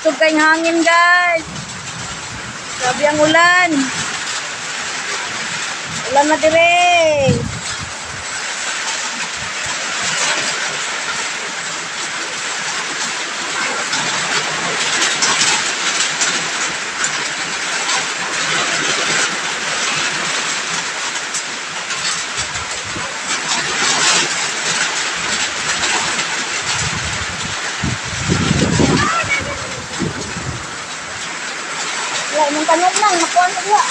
Kusog kayong hangin, guys. Grabe ang ulan. Ulan na dire. Wala, yung tanong lang, nakuha na diya.